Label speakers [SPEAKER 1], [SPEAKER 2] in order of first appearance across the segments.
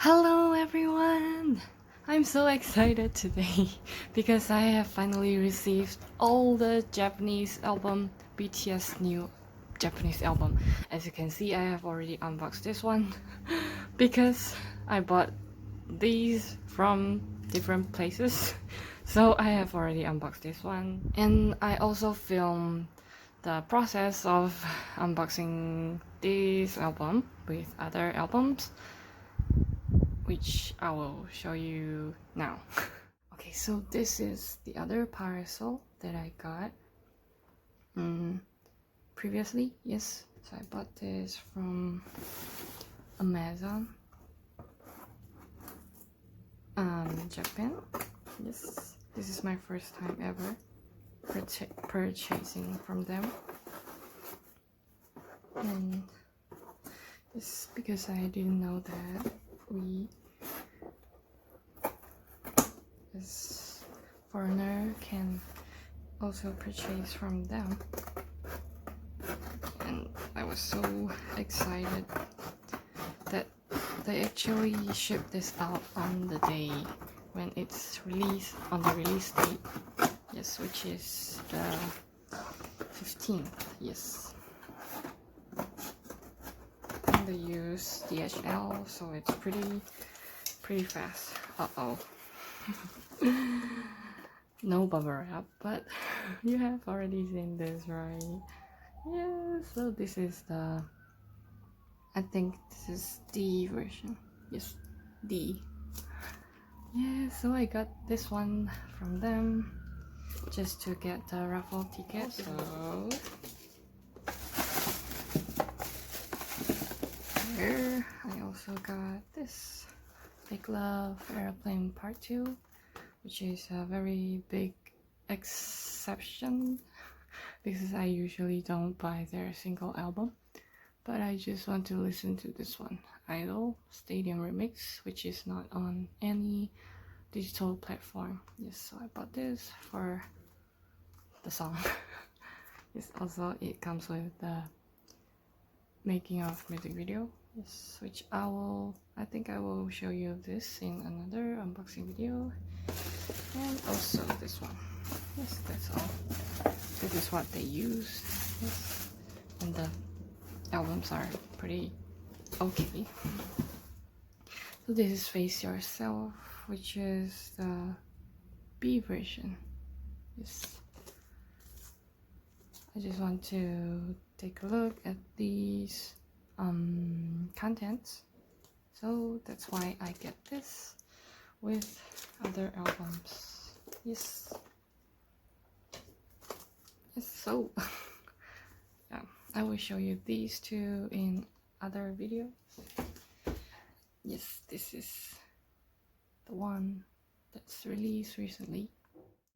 [SPEAKER 1] Hello everyone! I'm so excited today because I have finally received all the Japanese album, BTS new Japanese album. As you can see, I have already unboxed this one because I bought these from different places. So I have already unboxed this one, and I also filmed the process of unboxing this album with other albums, which I will show you now. Okay, so this is the other parcel that I got previously. Yes, so I bought this from Amazon, Japan. Yes, this is my first time ever purchasing from them, and it's because I didn't know that we as foreigner can also purchase from them, and I was so excited that they actually ship this out on the day when it's released, on the release date. Yes, which is the 15th. Yes, and they use DHL, so it's pretty fast. Uh-oh. No bubble wrap, but you have already seen this, right? Yeah, so this is the, I think this is the version. Yes, D. Yeah, so I got this one from them just to get the raffle ticket. So here I also got this Big Love Airplane Part 2, which is a very big exception because I usually don't buy their single album, but I just want to listen to this one, Idol Stadium Remix, which is not on any digital platform. Yes, so I bought this for the song. Yes, also it comes with the making of music video. Yes, which I think I will show you this in another unboxing video, and also this one. Yes, that's all. This is what they use. Yes, and the albums are pretty okay. So this is Face Yourself, which is the B version. Yes, I just want to take a look at these contents, so that's why I get this with other albums. Yes, so yeah, I will show you these two in other videos. Yes, this is the one that's released recently.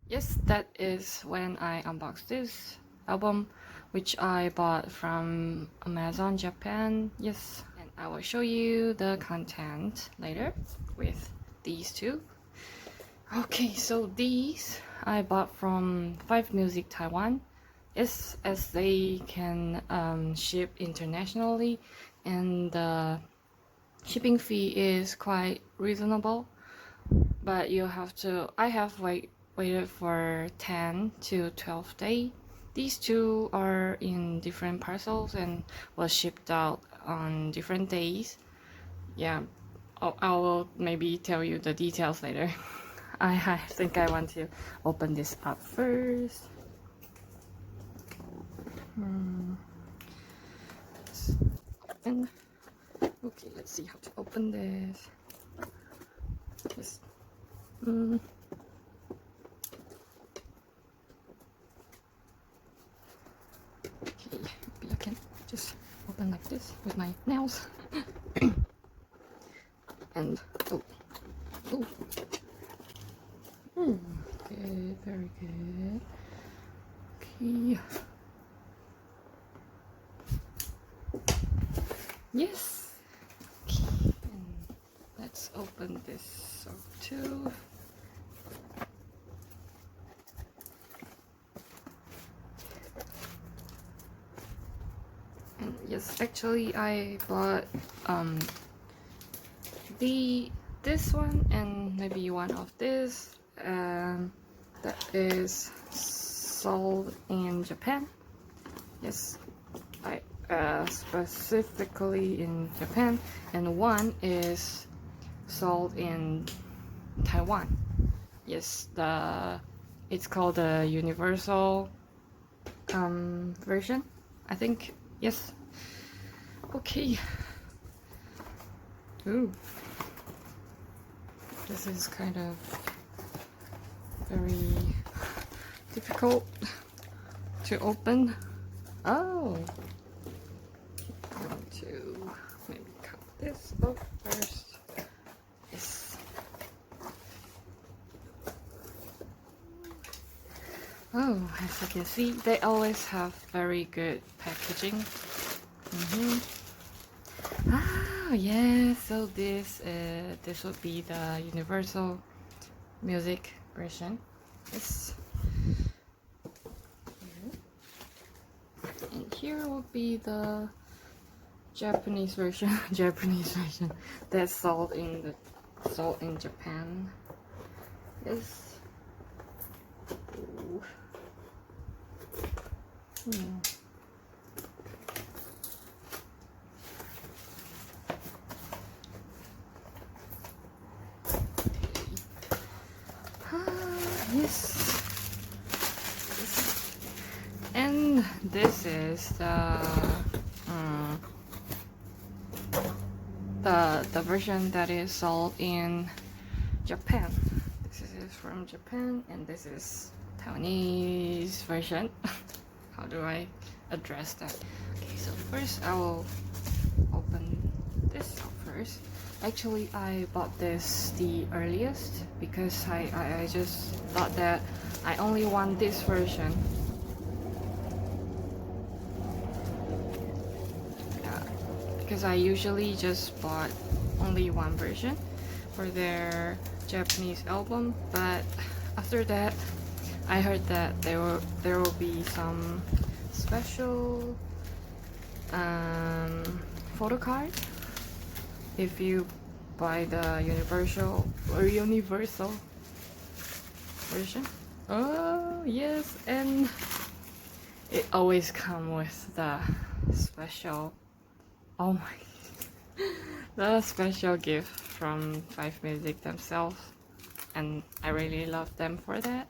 [SPEAKER 1] Yes, that is when I unboxed this album, which I bought from Amazon Japan. Yes, and I will show you the content later with these two. Okay, so these I bought from 5 Music Taiwan. Yes, as they can ship internationally, and the shipping fee is quite reasonable, but you have to, I have waited for 10 to 12 days. These two are in different parcels and was shipped out on different days. Yeah, I will maybe tell you the details later. I think I want to open this up first. And okay, let's see how to open this. Just okay, maybe I can just open like this with my nails. And oh, good, very good. Okay. Yes. Okay. And let's open this up too. And yes, actually I bought this one and maybe one of this that is sold in Japan. Yes, specifically in Japan, and one is sold in Taiwan. Yes, it's called the Universal version, I think. Yes. Okay. Ooh, this is kind of very difficult to open. Oh, I'm going to maybe cut this off first. Yes. Oh, as you can see, they always have very good packaging. Ah, yeah. So this would be the Universal Music version. Yes. And here will be the Japanese version. Japanese version that's sold in Japan. Yes. Ooh. Yes. And this is the version that is sold in Japan. This is from Japan, and this is Taiwanese version. How do I address that? Okay, so first I will open this up first. Actually, I bought this the earliest because I just thought that I only want this version. Because I usually just bought only one version for their Japanese album, but after that I heard that there will be some special photo card if you buy the universal version. Oh yes, and it always comes with the special, oh my, the special gift from 5music themselves, and I really love them for that.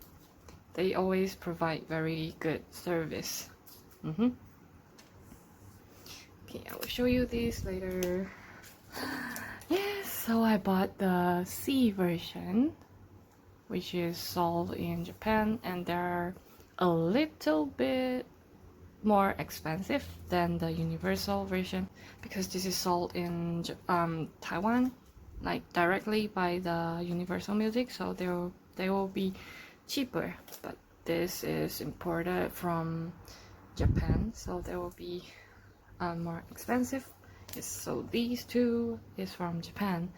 [SPEAKER 1] They always provide very good service. Okay, I will show you these later. Yes, so I bought the C version, which is sold in Japan, and they're a little bit more expensive than the universal version because this is sold in Taiwan, like directly by the Universal Music, so they will be cheaper. But this is imported from Japan, so they will be more expensive. Yes, so these two is from Japan.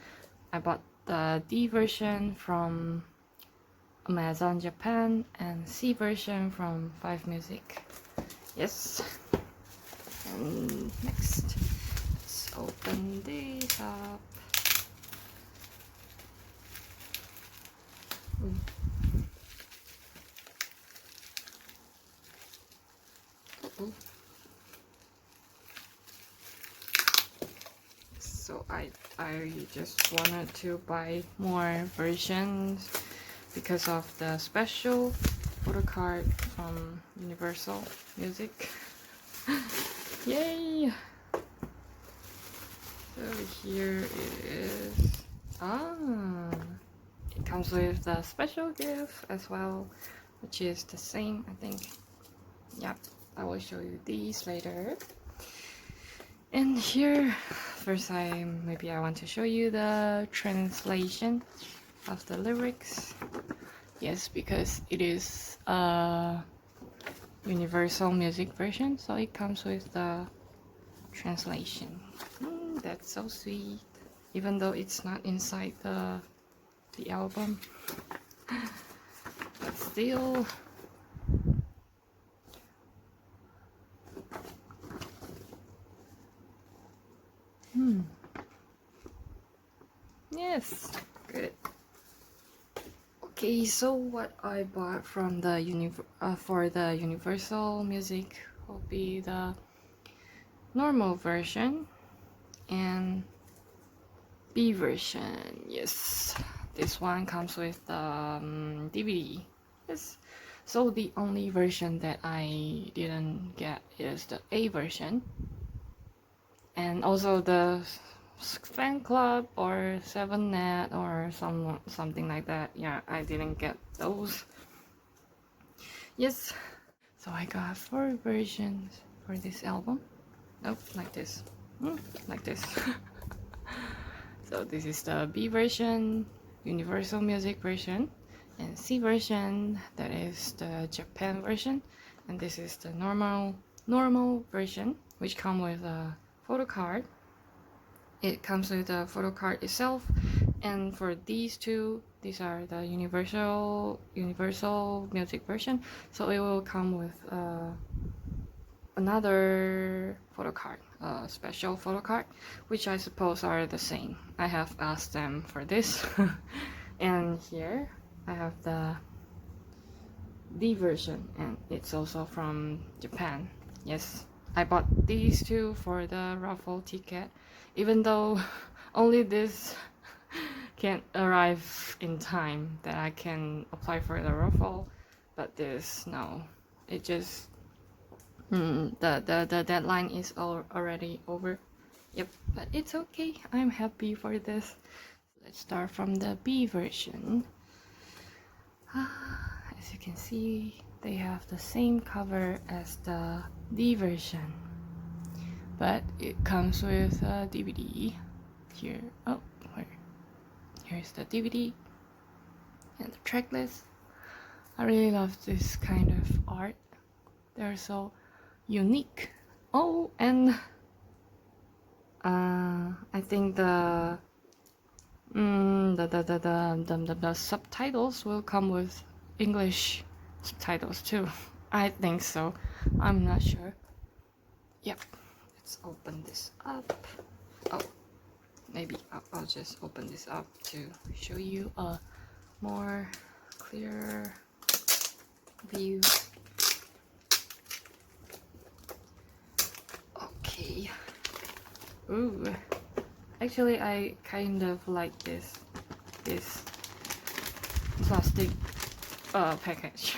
[SPEAKER 1] I bought the D version from Amazon Japan and C version from 5music. Yes. And next, let's open this up. So I just wanted to buy more versions because of the special photo card from Universal Music. Yay! So here it is. It comes with the special gift as well, which is the same, I think. Yep, I will show you these later. And here, first maybe I want to show you the translation of the lyrics. Yes, because it is a Universal Music version, so it comes with the translation. That's so sweet, even though it's not inside the album, but still. Yes, good. Okay, so what I bought from the for the Universal Music will be the normal version and B version. Yes, this one comes with the DVD. Yes, so the only version that I didn't get is the A version, and also the fan club or 7net or something like that. Yeah, I didn't get those. Yes, so I got 4 versions for this album. Nope, like this. Like this. So this is the B version, Universal Music version, and C version, that is the Japan version, and this is the normal version, which come with a photo card. It comes with the photo card itself, and for these two, these are the Universal Music version, so it will come with another photo card, a special photo card, which I suppose are the same. I have asked them for this. And here I have the D version, and it's also from Japan. Yes, I bought these two for the raffle ticket, even though only this can't arrive in time that I can apply for the raffle, but this, no, it just the deadline is already over. Yep, but it's okay, I'm happy for this. Let's start from the B version. As you can see, they have the same cover as the D version, but it comes with a DVD here. Oh, where? Here's the DVD and the track list. I really love this kind of art. They're so unique. Oh, and I think the subtitles will come with English subtitles too. I think so. I'm not sure. Yep. Let's open this up. Oh, maybe I'll just open this up to show you a more clear view. Okay. Ooh. Actually, I kind of like this plastic package.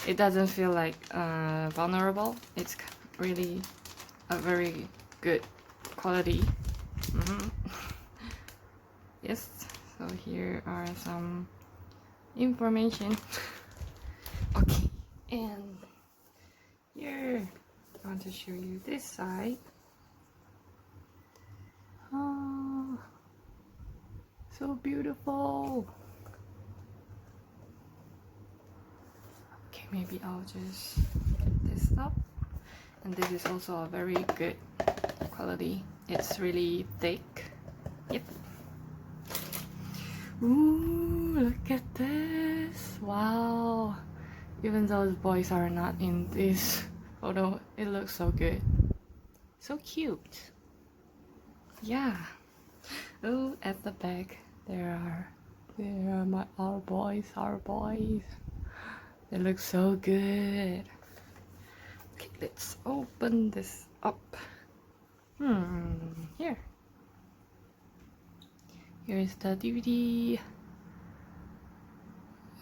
[SPEAKER 1] It doesn't feel like vulnerable. It's really a very good quality. Yes, so here are some information. Okay, and here I want to show you this side. Oh, so beautiful. Okay, maybe I'll just get this up. And this is also a very good quality. It's really thick. Yep. Ooh, look at this. Wow. Even though the boys are not in this photo, it looks so good. So cute. Yeah. Oh, at the back there are our boys. They look so good. Okay, let's open this up. Here. Here's the DVD.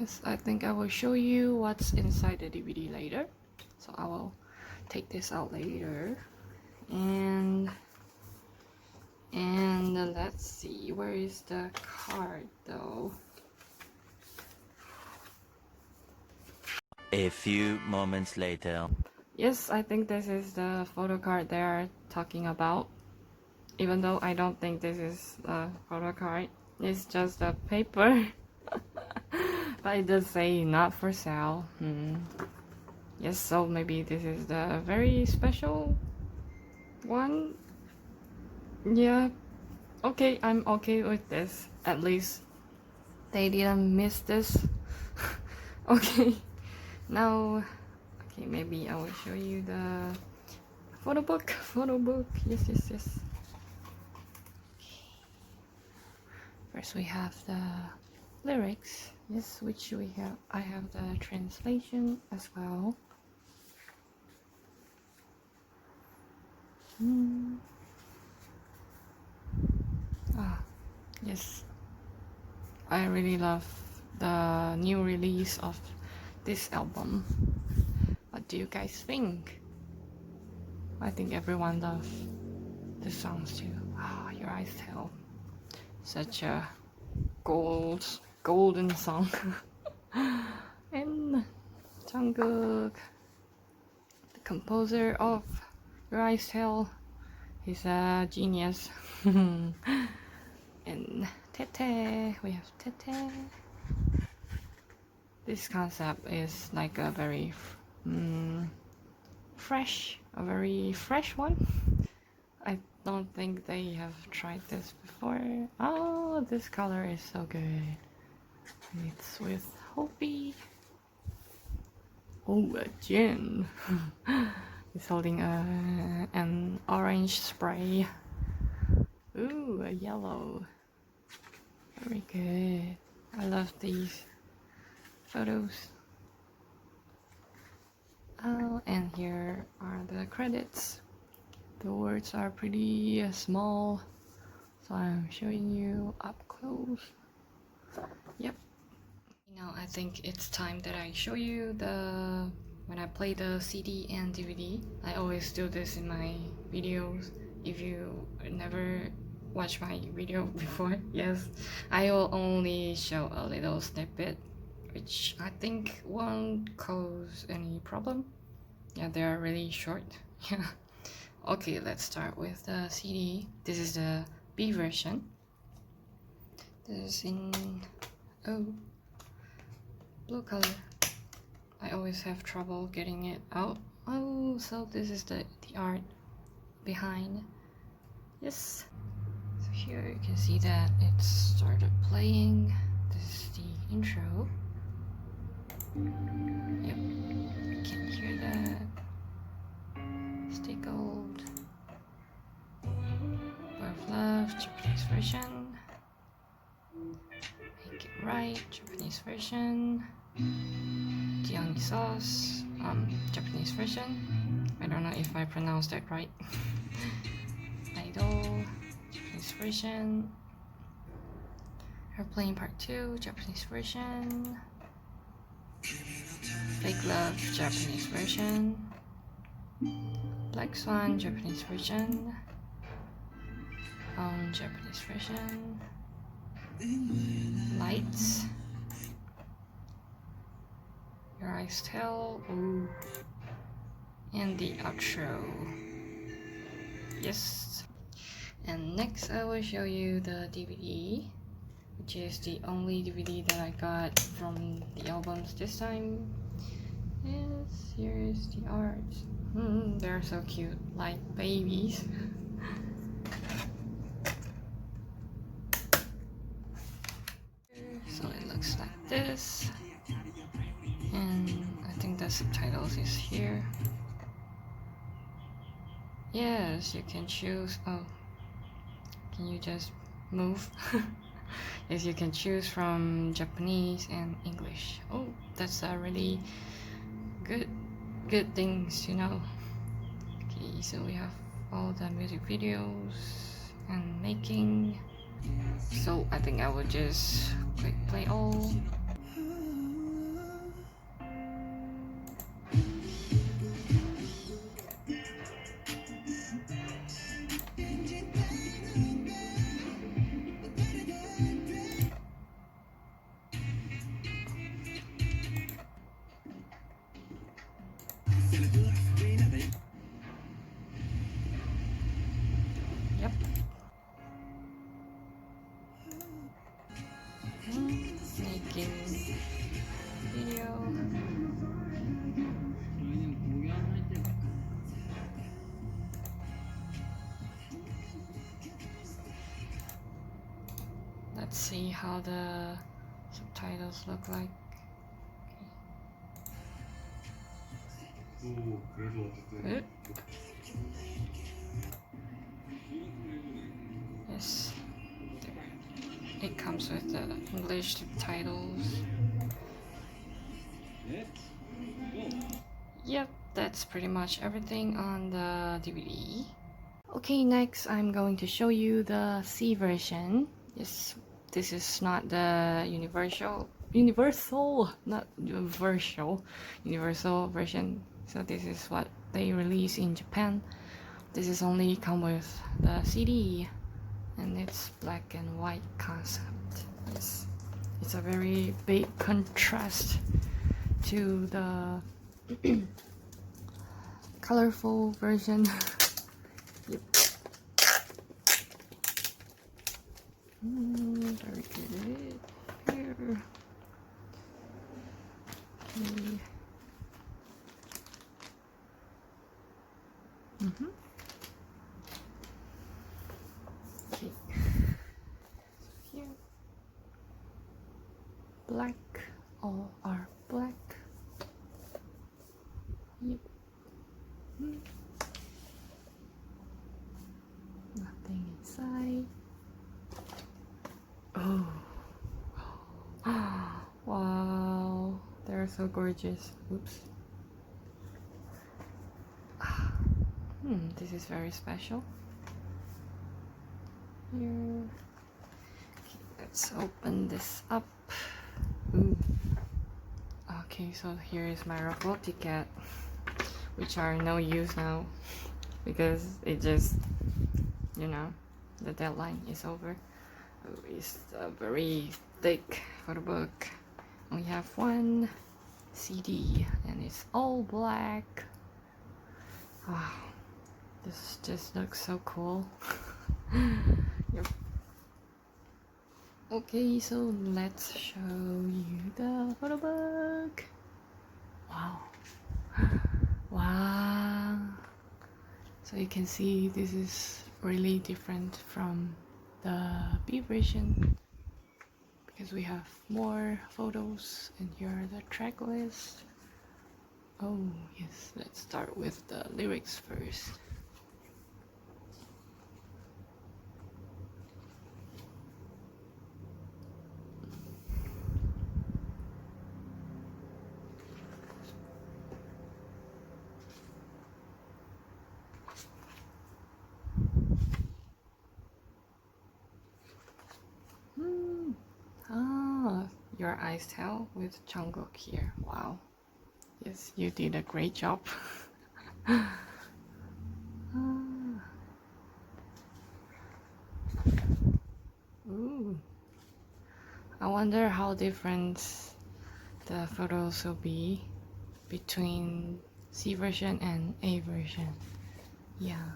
[SPEAKER 1] Yes, I think I will show you what's inside the DVD later. So I will take this out later. And let's see, where is the card though?
[SPEAKER 2] A few moments later.
[SPEAKER 1] Yes, I think this is the photo card they are talking about. Even though I don't think this is a photo card, it's just a paper. But it does say not for sale. Yes, so maybe this is the very special one. Yeah, okay, I'm okay with this. At least they didn't miss this. Okay, now, okay, maybe I will show you the photo book. Yes. First we have the lyrics, yes, which I have the translation as well. Yes, I really love the new release of this album. What do you guys think? I think everyone loves the songs too. Your Eyes Tell, such a golden song. And Jungkook, the composer of Your Eyes Tell, he's a genius. And Tete, we have Tete. This concept is like a very a very fresh one. I don't think they have tried this before. Oh, this color is so good. It's with Hopi. Oh, a Jin. He's holding an orange spray. Ooh, a yellow. Very good. I love these photos. Oh, and here are the credits. The words are pretty small, so I'm showing you up close. Yep. Now I think it's time that I show you when I play the CD and DVD. I always do this in my videos. If you never watched my video before, yes, I will only show a little snippet, which I think won't cause any problem. Yeah, they are really short. Yeah. Okay, let's start with the CD. This is the B version. This is in blue color. I always have trouble getting it out. Oh, so this is the art behind. Yes. So here you can see that it started playing. This is the intro. Yep, you can hear that. Stay Gold. Bar of Love, Japanese version. Make It Right, Japanese version. Gianni Sauce, Japanese version. I don't know if I pronounced that right. Idol, Japanese version. Airplane Part 2, Japanese version. Fake Love, Japanese version. Black Swan, Japanese version. Japanese version. Lights. Your Eyes Tell. Ooh. And the outro. Yes. And next I will show you the DVD, which is the only DVD that I got from the albums this time. Yes, here is the art. They're so cute, like babies. So it looks like this. And I think the subtitles is here. Yes, you can choose. Oh, can you just move? Yes, you can choose from Japanese and English. Oh, that's a really good things, you know. Okay, so we have all the music videos and making. So I think I will just click play all. Yep. Making video. Let's see how the subtitles look like. Good. Yes. There. it comes with the English subtitles. Yep, that's pretty much everything on the DVD. Okay, next I'm going to show you the C version. Yes, this is not the universal version. So this is what they release in Japan. This is only come with the CD, and it's black and white concept. Yes, it's a very big contrast to the colorful version. Yep. Very good. Here. Okay. Okay. Here. Black. All are black. Yep. Nothing inside. Oh. Wow. They're so gorgeous. Oops. This is very special. Here. Okay, let's open this up. Ooh. Okay, so here is my raffle ticket, which are no use now because it just, you know, the deadline is over. It's a very thick photo book. We have one CD and it's all black. Wow, this just looks so cool. Yep. Okay, so let's show you the photo book. Wow. Wow. So you can see this is really different from the B version because we have more photos, and here are the track list. Oh yes, let's start with the lyrics first. Your eyes tell with Jungkook here. Wow. Yes, you did a great job. Ooh. I wonder how different the photos will be between C version and A version. Yeah.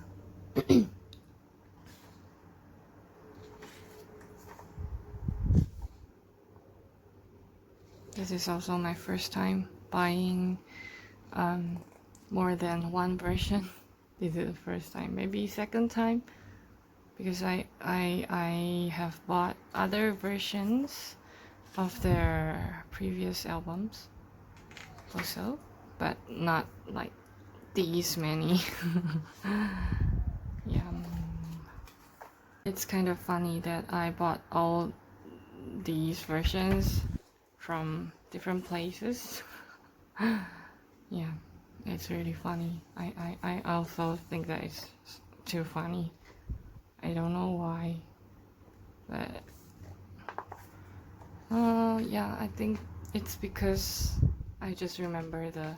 [SPEAKER 1] This is also my first time buying more than one version. This is the first time, maybe second time, because I have bought other versions of their previous albums also, but not like these many. Yeah. It's kind of funny that I bought all these versions from different places. Yeah, it's really funny. I also think that it's too funny. I don't know why, but yeah, I think it's because I just remember the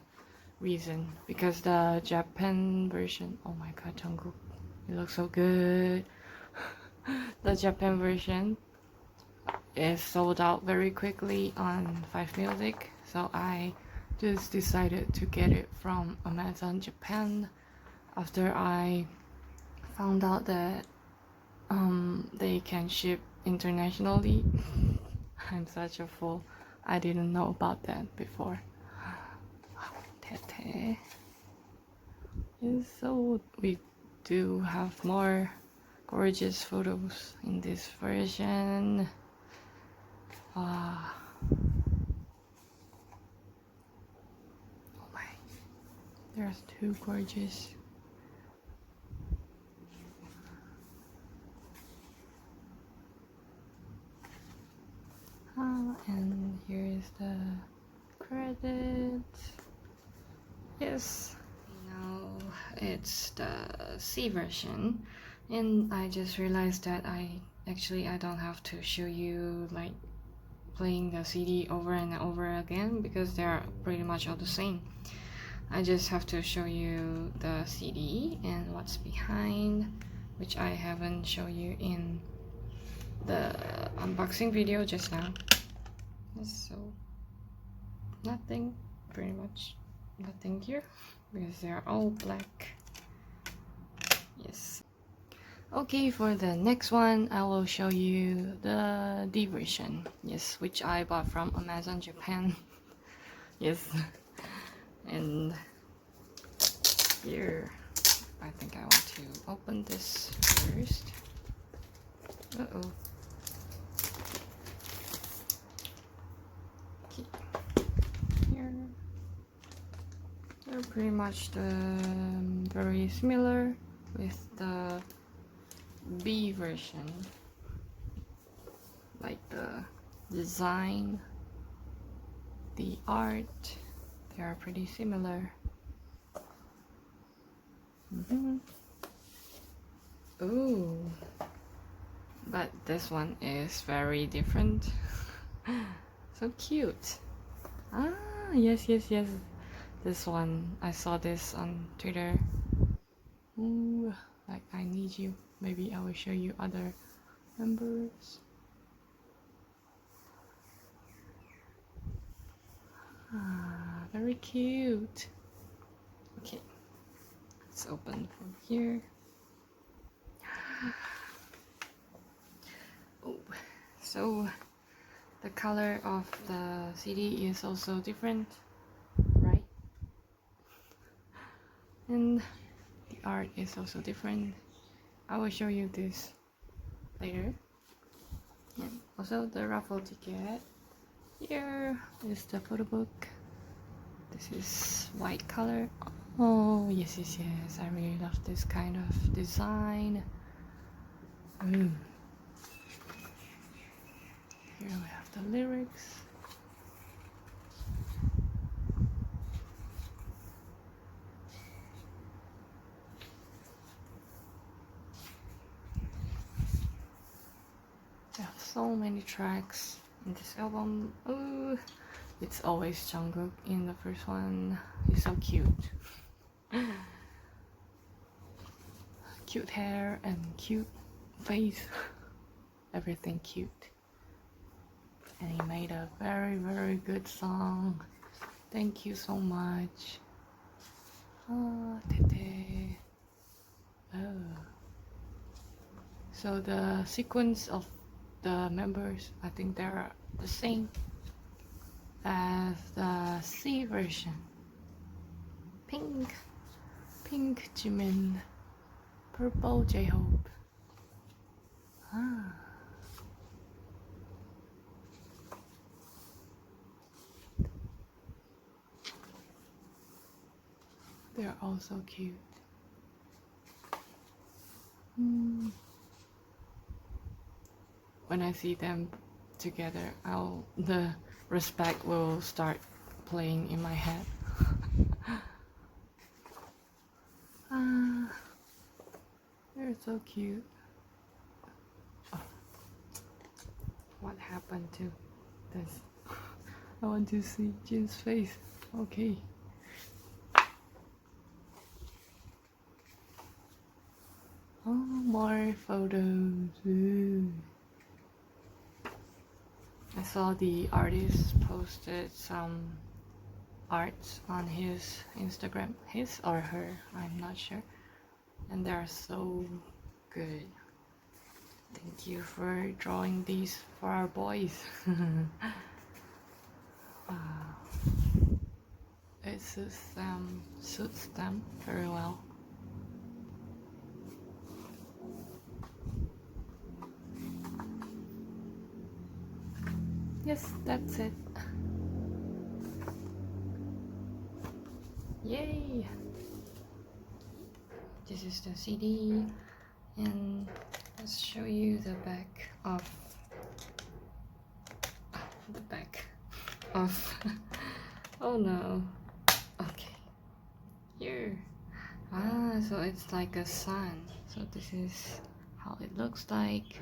[SPEAKER 1] reason. Because the Japan version, oh my god, Jungkook, it looks so good. The Japan version is sold out very quickly on 5 Music, so I just decided to get it from Amazon Japan after I found out that they can ship internationally. I'm such a fool. I didn't know about that before. Tete. Yes, so we do have more gorgeous photos in this version. Oh my, there's too gorgeous. And here is the credits. Yes, now it's the C version, and I just realized that I don't have to show you like playing the CD over and over again because they're pretty much all the same. I just have to show you the CD and what's behind, which I haven't shown you in the unboxing video just now. So nothing, pretty much nothing here because they're all black. Yes. Okay, for the next one I will show you the D version. Yes, which I bought from Amazon Japan. Yes. And here I think I want to open this first. Uh-oh. Okay. Here they're pretty much very similar with the B version, like the design, the art, they are pretty similar. Ooh, but this one is very different. So cute. Ah, yes. This one, I saw this on Twitter. Ooh, like I need you. Maybe I will show you other members. Ah, very cute. Okay, let's open from here. Oh, so the color of the CD is also different, right? And the art is also different. I will show you this later. And also the raffle ticket. Here is the photo book. This is white color. Oh, yes. I really love this kind of design. Here we have the lyrics. They have so many tracks in this album. Oh, it's always Jungkook in the first one. He's so cute. Cute hair and cute face. Everything cute. And he made a very good song. Thank you so much. Oh, Tete. Oh. So the sequence of the members, I think they're the same as the C version. Pink Jimin, purple J-Hope. Ah. They're all so cute. When I see them together, the respect will start playing in my head. They're so cute. Oh. What happened to this? I want to see Jin's face. Okay. Oh, more photos. Ooh. I saw the artist posted some arts on his Instagram, his or her, I'm not sure, and they're so good. Thank you for drawing these for our boys. It suits them very well. Yes, that's it. Yay! This is the CD, and let's show you the back of of oh no. Okay, here. So it's like a sun. So this is how it looks like.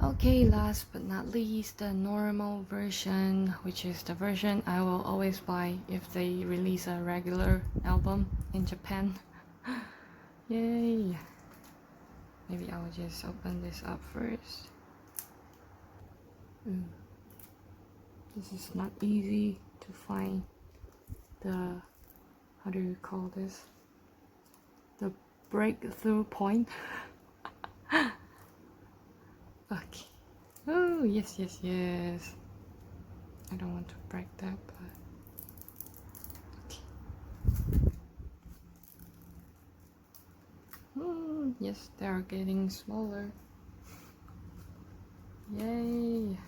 [SPEAKER 1] Okay, last but not least, the normal version, which is the version I will always buy if they release a regular album in Japan. Yay! Maybe I'll just open this up first. This is not easy to find the, how do you call this? The breakthrough point. Okay. Oh, yes, yes, yes. I don't want to break that, but okay. Yes, they are getting smaller. Yay.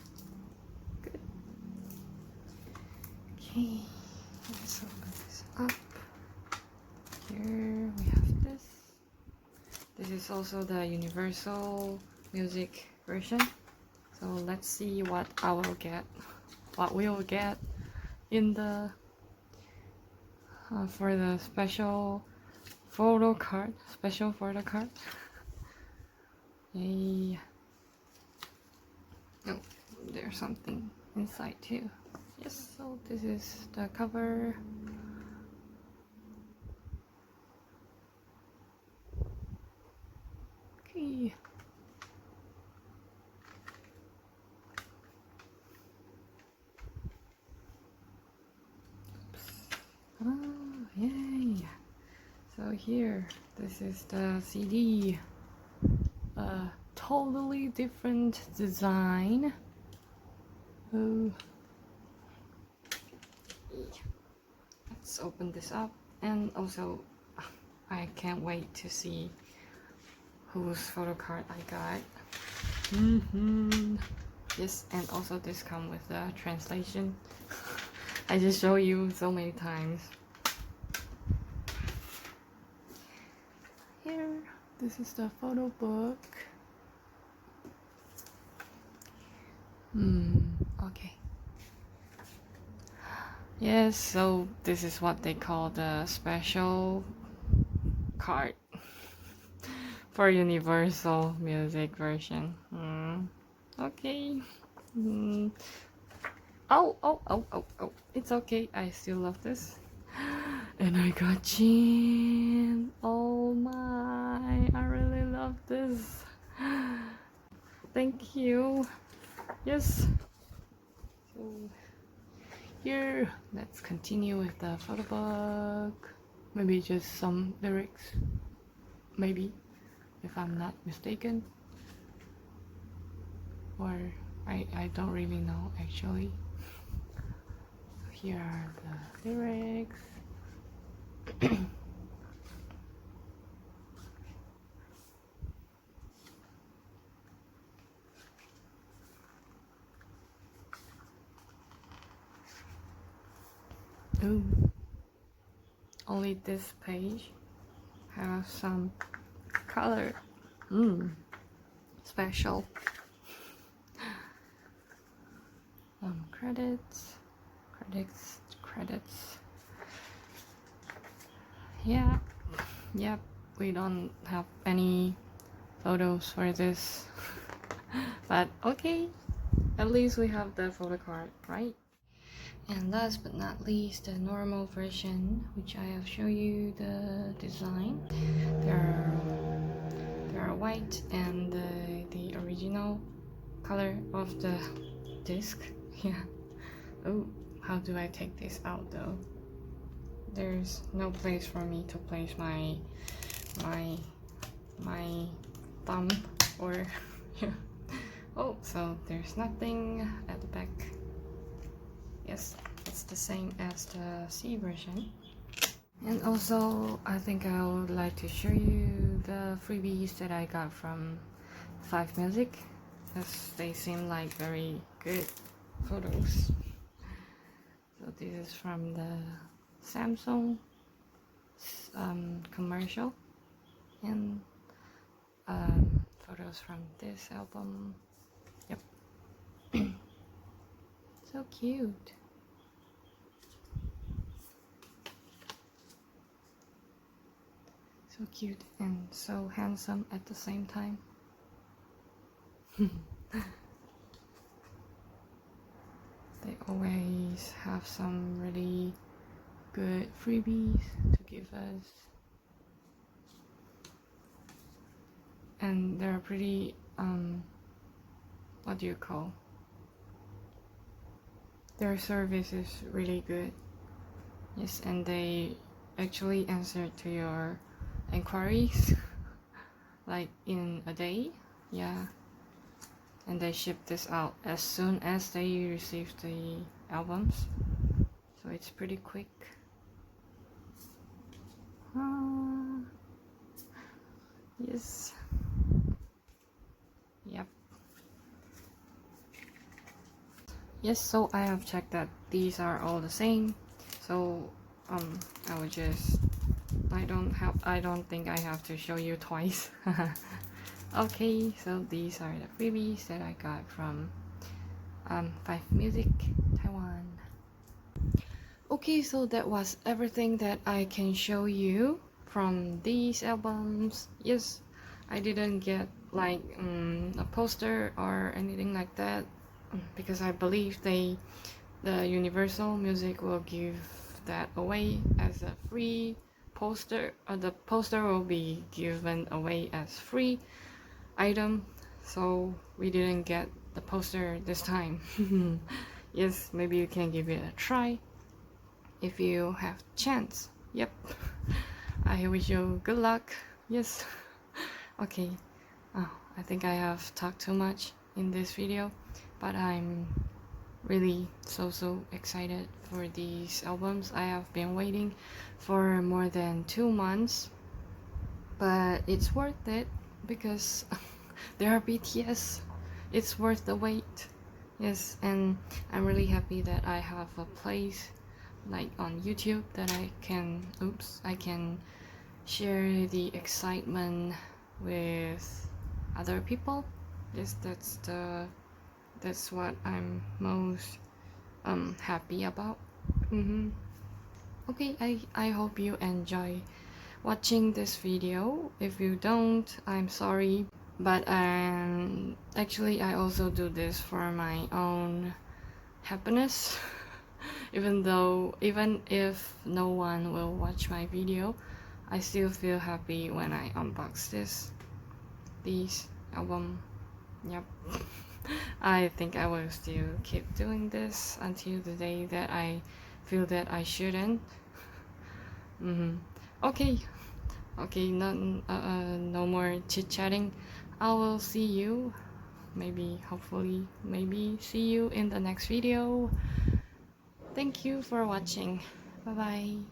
[SPEAKER 1] Good. Okay, let's open this up. Here we have this. This is also the Universal Music version. So let's see what I will get, what we'll get in the for the special photo card. Yay! Oh, there's something inside too. Yes. So this is the cover. Okay. Oh, yay! So here, this is the CD. A totally different design. Oh. Let's open this up, and also I can't wait to see whose photo card I got. Yes, and also this comes with the translation. I just show you so many times. Here, this is the photo book. Okay. Yes, so this is what they call the special card for Universal Music version. Okay. Oh, it's okay. I still love this. And I got Jin. Oh my, I really love this. Thank you. Yes. So here, let's continue with the photo book. Maybe just some lyrics. Maybe, if I'm not mistaken. Or I don't really know actually. Here are the lyrics. Ooh. Only this page has some color. Special. Credits. Yeah. Yep. We don't have any photos for this. But okay. At least we have the photo card, right? And last but not least, the normal version, which I have shown you the design. They are white and the original color of the disc. Yeah. Oh, how do I take this out though? There's no place for me to place my thumb or yeah. Oh, so there's nothing at the back. Yes, it's the same as the C version. And also, I think I would like to show you the freebies that I got from 5 Music, because they seem like very good photos. So this is from the Samsung commercial, and photos from this album. Yep. So cute. So cute and so handsome at the same time. They always have some really good freebies to give us. And they're pretty, what do you call? Their service is really good. Yes, and they actually answer to your inquiries like in a day. Yeah. And they ship this out as soon as they receive the albums. So it's pretty quick. Yes. Yep. Yes, so I have checked that these are all the same. So I will just I don't think I have to show you twice. Okay, so these are the freebies that I got from 5 Music Taiwan. Okay, so that was everything that I can show you from these albums. Yes, I didn't get like a poster or anything like that because I believe the Universal Music will give that away as a free poster, or the poster will be given away as free item, so we didn't get the poster this time. Yes, maybe you can give it a try if you have chance. Yep. I wish you good luck. Yes. Okay. Oh, I think I have talked too much in this video, but I'm really so excited for these albums. I have been waiting for more than 2 months, but it's worth it because they are BTS. It's worth the wait. Yes, and I'm really happy that I have a place like on YouTube that I can share the excitement with other people. Yes, that's what I'm most happy about. Okay, I hope you enjoy watching this video. If you don't, I'm sorry, but actually I also do this for my own happiness. Even if no one will watch my video, I still feel happy when I unbox these album. Yep. I think I will still keep doing this until the day that I feel that I shouldn't. Okay, no more chit chatting. I will see you, hopefully see you in the next video. Thank you for watching. Bye bye.